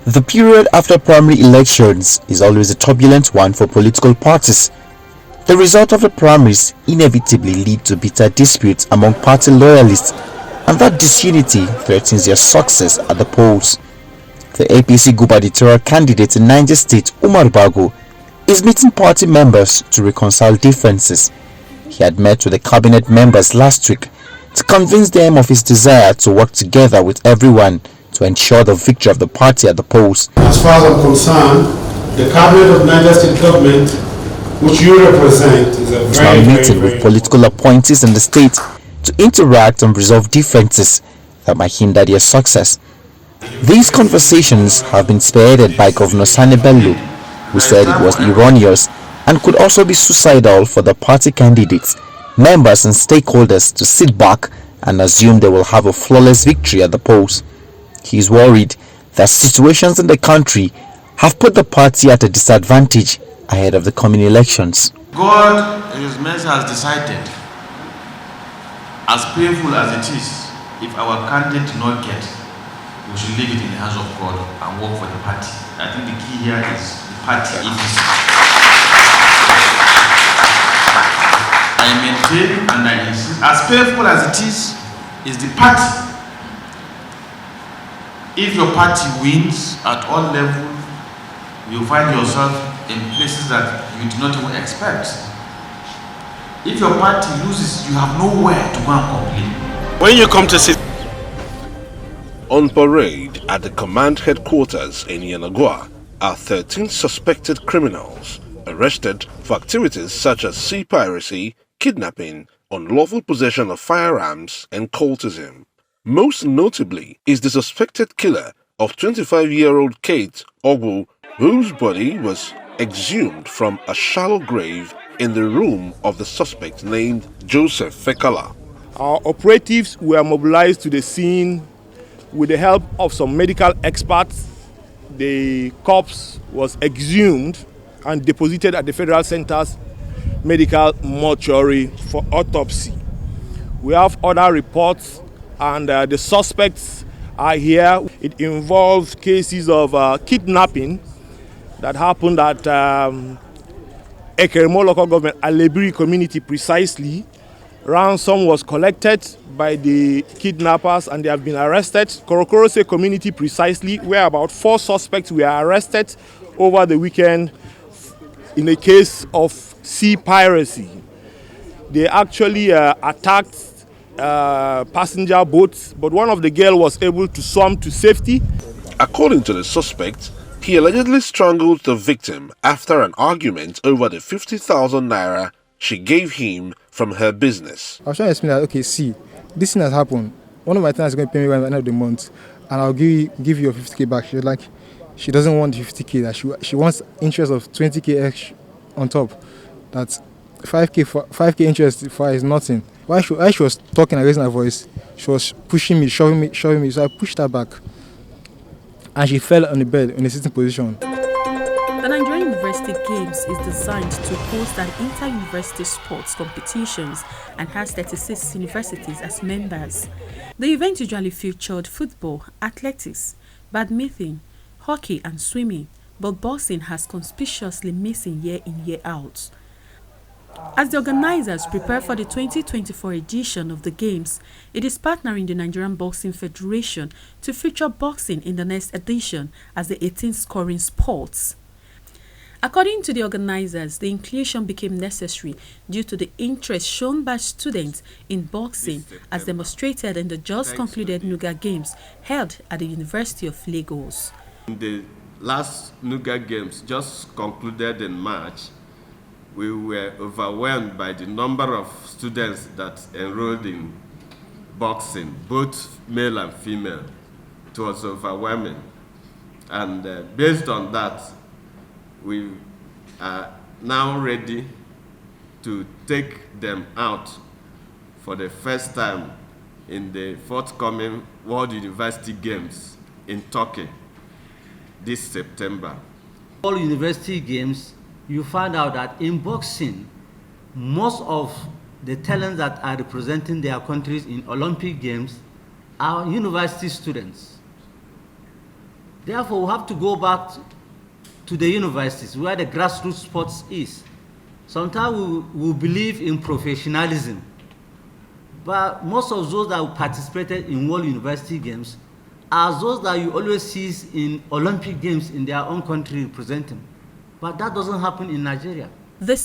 The period after primary elections is always a turbulent one for political parties. The result of the primaries inevitably lead to bitter disputes among party loyalists, and that disunity threatens their success at the polls. The APC gubernatorial candidate in Niger State, Umar Bago, is meeting party members to reconcile differences. He had met with the cabinet members last week to convince them of his desire to work together with everyone to ensure the victory of the party at the polls. As far as I'm concerned, the cabinet of Niger State government, which you represent, is a very meeting with political appointees in the state to interact and resolve differences that might hinder their success. These conversations have been spearheaded by Governor Sani Bello, who said it was erroneous and could also be suicidal for the party candidates, members and stakeholders to sit back and assume they will have a flawless victory at the polls. He is worried that situations in the country have put the party at a disadvantage ahead of the coming elections. God in His mercy has decided, as painful as it is, if our candidate do not get, we should leave it in the hands of God and work for the party. I think the key here is the party APC. I maintain and I insist, as painful as it is the party. If your party wins at all levels, you find yourself in places that you do not even expect. If your party loses, you have nowhere to go and complain. When you come to see on parade at the command headquarters in Yenagoa are 13 suspected criminals arrested for activities such as sea piracy, kidnapping, unlawful possession of firearms, and cultism. Most notably is the suspected killer of 25-year-old Kate Ogbu, whose body was exhumed from a shallow grave in the room of the suspect named Joseph Fekala. Our operatives were mobilized to the scene with the help of some medical experts. The corpse was exhumed and deposited at the Federal Center's medical mortuary for autopsy. We have other reports, and the suspects are here. It involves cases of kidnapping that happened at Ekeremo local government, Alebiri community precisely. Ransom was collected by the kidnappers and they have been arrested. Korokorose community precisely, where about 4 suspects were arrested over the weekend in a case of sea piracy. They actually attacked passenger boats, but one of the girls was able to swim to safety. According to the suspect, he allegedly strangled the victim after an argument over the 50,000 naira she gave him from her business. I was trying to explain that, okay, see, this thing has happened. One of my tenants is going to pay me by the end of the month, and I'll give you your 50k back. She was like, she doesn't want the 50k, that she wants interest of 20k extra on top. That 5k interest for her is nothing. While she was talking and raising her voice, she was pushing me, shoving me, so I pushed her back. And she fell on the bed in a sitting position. The Nigerian University Games is designed to host an inter-university sports competitions and has 36 universities as members. The event usually featured football, athletics, badminton, hockey and swimming, but boxing has conspicuously missing year in, year out. As the organizers prepare for the 2024 edition of the Games, it is partnering the Nigerian Boxing Federation to feature boxing in the next edition as the 18th scoring sports. According to the organizers, the inclusion became necessary due to the interest shown by students in boxing as demonstrated in the just concluded Nuga Games held at the University of Lagos. The last Nuga Games just concluded in March. We were overwhelmed by the number of students that enrolled in boxing, both male and female. It was overwhelming. And based on that, we are now ready to take them out for the first time in the forthcoming World University Games in Turkey this September. All university games, you find out that in boxing, most of the talents that are representing their countries in Olympic Games are university students. Therefore, we have to go back to the universities where the grassroots sports is. Sometimes we believe in professionalism, but most of those that participated in World University Games are those that you always see in Olympic Games in their own country representing. But that doesn't happen in Nigeria. The